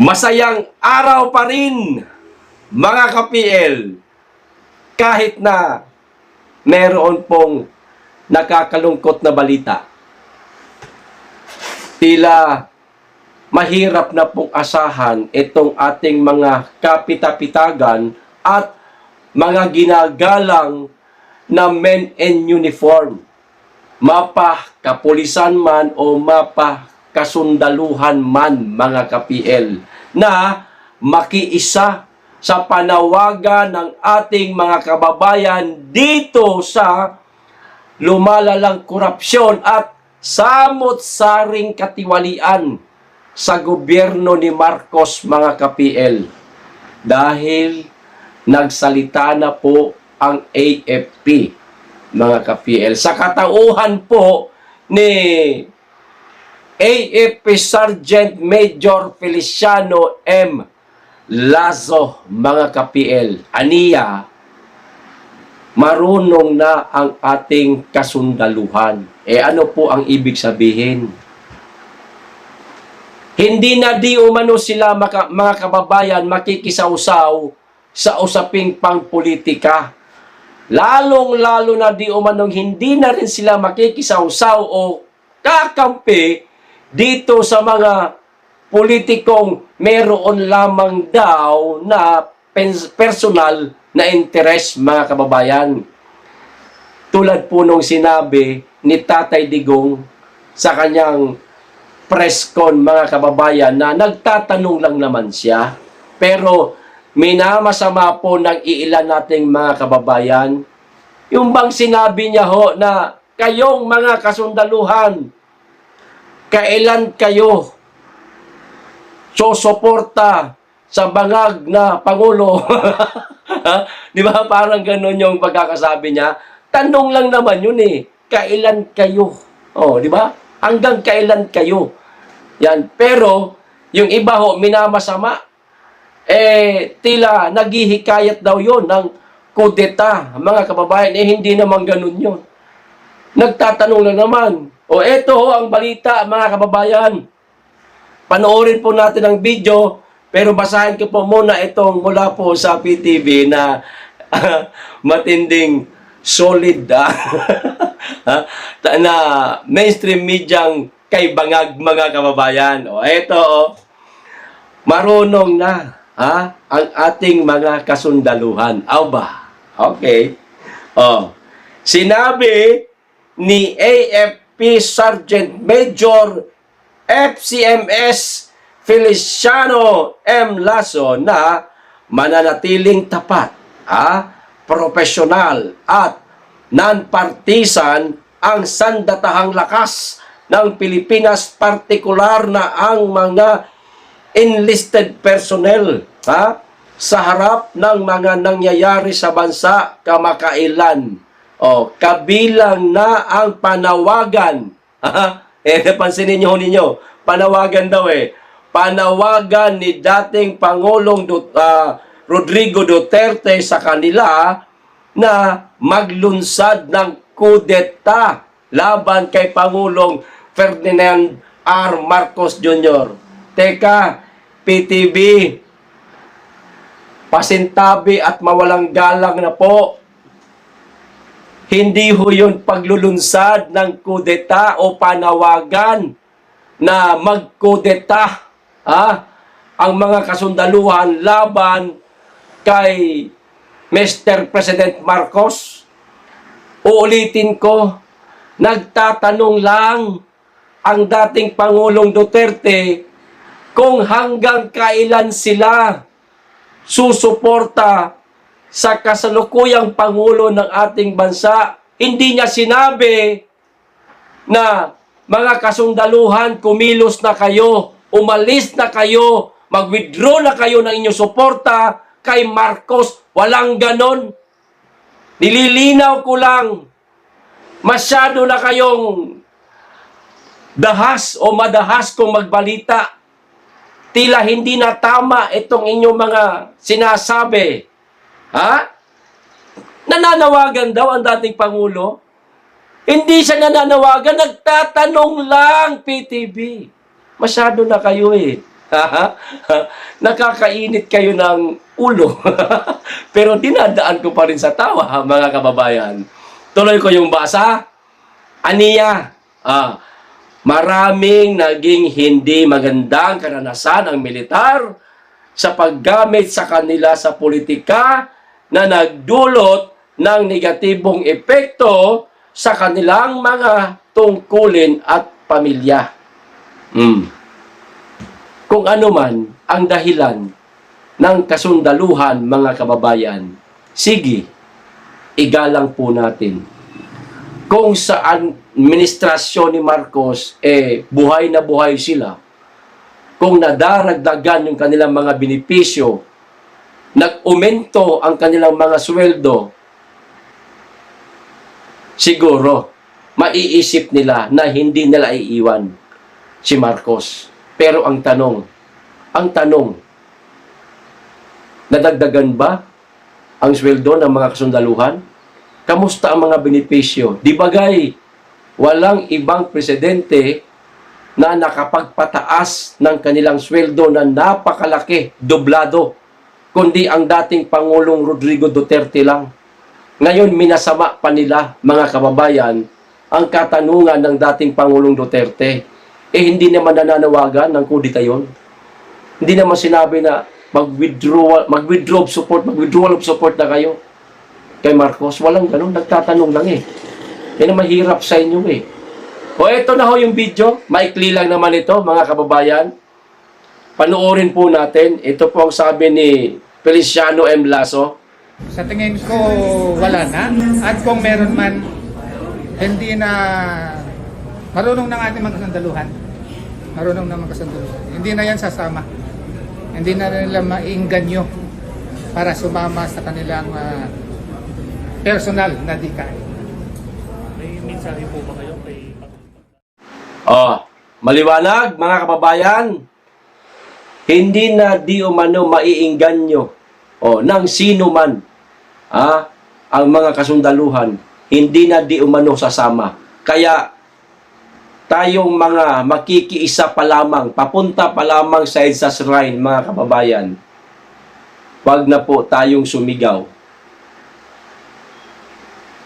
Masayang araw pa rin, mga ka-PL, kahit na meron pong nakakalungkot na balita. Tila mahirap na pong asahan itong ating mga kapitapitagan at mga ginagalang na men in uniform. Mapa kapulisan man o mapa kasundaluhan man, mga ka-PL, na makiisa sa panawagan ng ating mga kababayan dito sa lumalalang korupsyon at samot-saring katiwalian sa gobyerno ni Marcos, mga ka-PL. Dahil nagsalita na po ang AFP, mga ka-PL, sa katauhan po ni AFP Sergeant Major Feliciano M. Lazo, mga ka-PL. Aniya, marunong na ang ating kasundaluhan. Ano po ang ibig sabihin? Hindi na di umano sila, mga kababayan, makikisawsaw sa usaping pangpolitika. Lalong-lalo na di umanong hindi na rin sila makikisawsaw o kakampi dito sa mga politikong meron lamang daw na personal na interes, mga kababayan. Tulad po nung sinabi ni Tatay Digong sa kanyang press con, mga kababayan, na nagtatanong lang naman siya. Pero minamasama po ng iilan nating mga kababayan. Yung bang sinabi niya ho na kayong mga kasundaluhan, kailan kayo susuporta sa bangag na Pangulo? Di ba? Parang ganun yung pagkakasabi niya. Tanong lang naman yun eh. Kailan kayo? Di ba? Hanggang kailan kayo? Yan. Pero, yung iba ho, minamasama. Tila naghihikayat daw yun ng kudeta, mga kababayan. Hindi naman ganun yun. Nagtatanong lang naman. Eto ho ang balita, mga kababayan. Panoorin po natin ang video, pero basahin ko po muna itong mula po sa PTV na matinding solid na mainstream medyang kay bangag, mga kababayan. Eto, marunong na ang ating mga kasundaluhan. Ba? Okay. Sinabi ni AFP Sergeant Major FCMS Feliciano M. Lazo na mananatiling tapat, profesional at non-partisan ang sandatahang lakas ng Pilipinas, partikular na ang mga enlisted personnel sa harap ng mga nangyayari sa bansa kamakailan. Kabilang na ang panawagan. Napansinin ninyo, panawagan daw panawagan ni dating Pangulong Rodrigo Duterte sa kanila na maglunsad ng kudeta laban kay Pangulong Ferdinand R. Marcos Jr. Teka, PTV, pasintabi at mawalang galang na po. Hindi ho yun paglulunsad ng kudeta o panawagan na magkudeta ang mga kasundaluhan laban kay Mr. President Marcos. Uulitin ko, nagtatanong lang ang dating Pangulong Duterte kung hanggang kailan sila susuporta sa kasalukuyang Pangulo ng ating bansa. Hindi niya sinabi na mga kasundaluhan, kumilos na kayo, umalis na kayo, mag-withdraw na kayo ng inyong suporta kay Marcos. Walang ganon. Nililinaw ko lang, masyado na kayong dahas o madahas kung magbalita. Tila hindi na tama itong inyong mga sinasabi. Nananawagan daw ang dating Pangulo. Hindi siya nananawagan, nagtatanong lang, PTV. Masyado na kayo Nakakainit kayo ng ulo. Pero dinadaan ko pa rin sa tawa, mga kababayan. Tuloy ko yung basa. Aniya, maraming naging hindi magandang karanasan ang militar sa paggamit sa kanila sa politika na nagdulot ng negatibong epekto sa kanilang mga tungkulin at pamilya. Kung ano man ang dahilan ng kasundaluhan, mga kababayan, sige, igalang po natin. Kung sa administrasyon ni Marcos, buhay na buhay sila, kung nadaragdagan yung kanilang mga benepisyo, nag-umento ang kanilang mga sweldo, siguro, maiisip nila na hindi nila iiwan si Marcos. Pero ang tanong, nadagdagan ba ang sweldo ng mga kasundaluhan? Kamusta ang mga benepisyo? Di bagay, walang ibang presidente na nakapagpataas ng kanilang sweldo na napakalaki, doblado, kundi ang dating Pangulong Rodrigo Duterte lang. Ngayon, minasama pa nila, mga kababayan, ang katanungan ng dating Pangulong Duterte. Hindi naman nananawagan ng kudita yun. Hindi naman sinabi na mag-withdraw of support na kayo kay Marcos. Walang ganun, nagtatanong lang Yan ang mahirap sa inyo O ito na ho yung video, maikli lang naman ito, mga kababayan. Panoorin po natin. Ito po ang sabi ni Feliciano M. Lasso. Sa tingin ko, wala na. At kung meron man, hindi na marunong ng ating mga kasandaluhan. Marunong ng mga kasandaluhan. Hindi na yan sasama. Hindi na nila maiinganyo para sumama sa kanilang personal na dikay. May mensahe po ba kayo kay Maliwanag, mga kababayan. Hindi na di umano maiinganyo ng sino man ang mga kasundaluhan. Hindi na di umano sasama. Kaya tayong mga makikiisa pa lamang, papunta pa lamang sa EDSA Shrine, mga kababayan, wag na po tayong sumigaw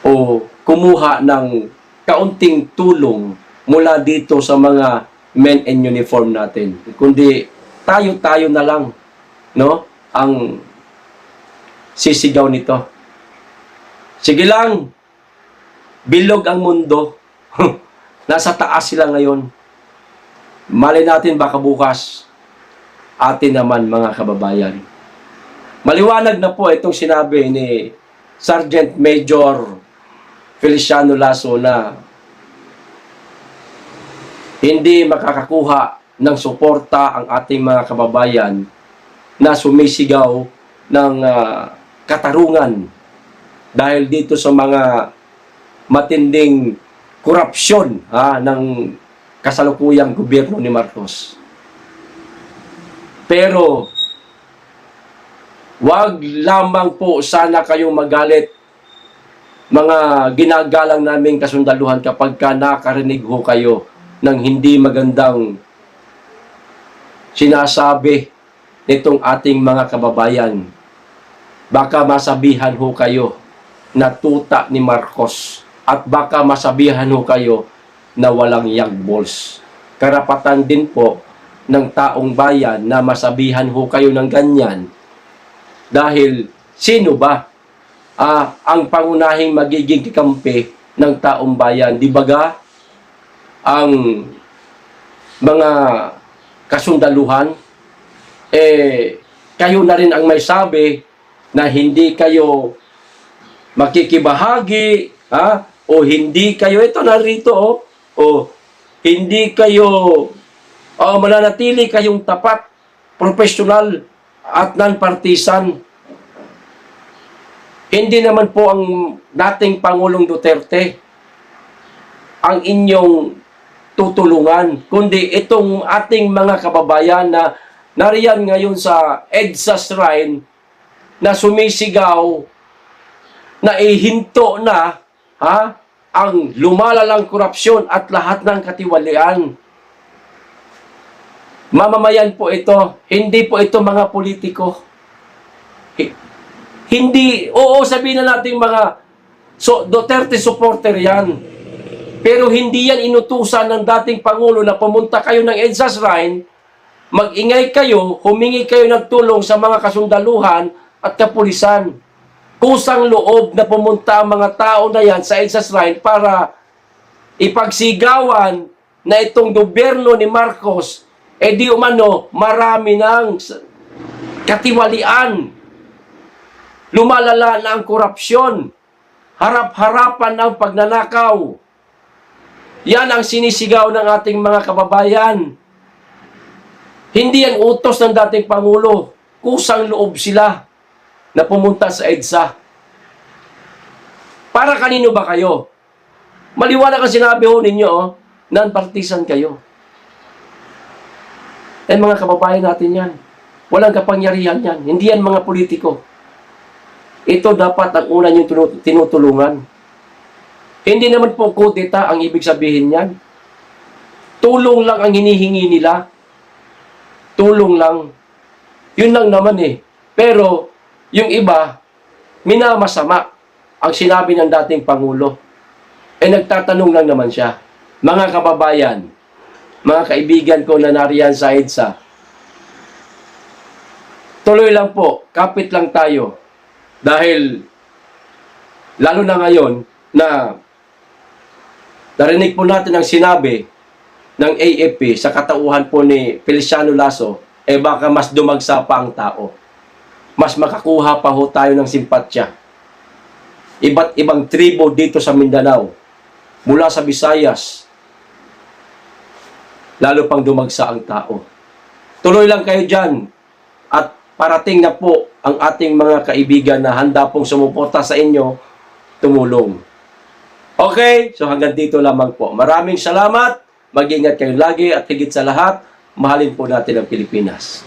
o kumuha ng kaunting tulong mula dito sa mga men in uniform natin. Kundi tayo-tayo na lang, ang sisigaw nito. Sige lang, bilog ang mundo. Nasa taas sila ngayon. Malay natin baka bukas, atin naman, mga kababayan. Maliwanag na po itong sinabi ni Sergeant Major Feliciano Lasso na hindi makakakuha ng suporta ang ating mga kababayan na sumisigaw ng katarungan dahil dito sa mga matinding korupsyon ng kasalukuyang gobyerno ni Marcos. Pero wag lamang po sana kayong magalit, mga ginagalang naming kasundaluhan, kapag nakarinig ho kayo ng hindi magandang sinasabi nitong ating mga kababayan. Baka masabihan ho kayo na tuta ni Marcos. At baka masabihan ho kayo na walang young balls. Karapatan din po ng taong bayan na masabihan ho kayo ng ganyan. Dahil sino ba ang pangunahing magiging kakampi ng taong bayan? Di baga ang mga kasundaluhan, kayo na rin ang may sabi na hindi kayo makikibahagi, o hindi kayo, ito narito, hindi kayo mananatili kayong tapat, professional at non-partisan. Hindi naman po ang dating Pangulong Duterte ang inyong tutulungan, kundi itong ating mga kababayan na nariyan ngayon sa EDSA Shrine na sumisigaw na ihinto na ang lumalalang korupsyon at lahat ng katiwalian. Mamamayan po ito. Hindi po ito mga politiko. Hindi, oo, sabihin na natin mga Duterte supporter yan. Pero hindi yan inutusan ng dating Pangulo na pumunta kayo ng EDSA Shrine, mag-ingay kayo, humingi kayo ng tulong sa mga kasundaluhan at kapulisan. Kusang loob na pumunta ang mga tao na yan sa EDSA Shrine para ipagsigawan na itong gobyerno ni Marcos, di umano marami ng katiwalian. Lumalala na ang korupsyon. Harap-harapan ang pagnanakaw. Yan ang sinisigaw ng ating mga kababayan. Hindi yan utos ng dating Pangulo. Kusang loob sila na pumunta sa EDSA. Para kanino ba kayo? Maliwanag ang sinabi ho ninyo, non-partisan kayo. Mga kababayan natin yan. Walang kapangyarihan yan. Hindi yan mga politiko. Ito dapat ang una niyong tinutulungan. Hindi naman po kudeta ang ibig sabihin niyan. Tulong lang ang hinihingi nila. Tulong lang. Yun lang naman eh. Pero, yung iba, minamasama ang sinabi ng dating Pangulo. Nagtatanong lang naman siya, mga kababayan, mga kaibigan ko na nariyan sa EDSA, tuloy lang po, kapit lang tayo. Dahil, lalo na ngayon, na narinig po natin ang sinabi ng AFP sa katauhan po ni Feliciano Lasso, baka mas dumagsa pa ang tao. Mas makakuha pa ho tayo ng simpatsya. Iba't ibang tribo dito sa Mindanao, mula sa Visayas, lalo pang dumagsa ang tao. Tuloy lang kayo dyan at parating na po ang ating mga kaibigan na handa pong sumuporta sa inyo, tumulong. Okay, so hanggang dito lamang po. Maraming salamat, mag-ingat kayo lagi at higit sa lahat, mahalin po natin ang Pilipinas.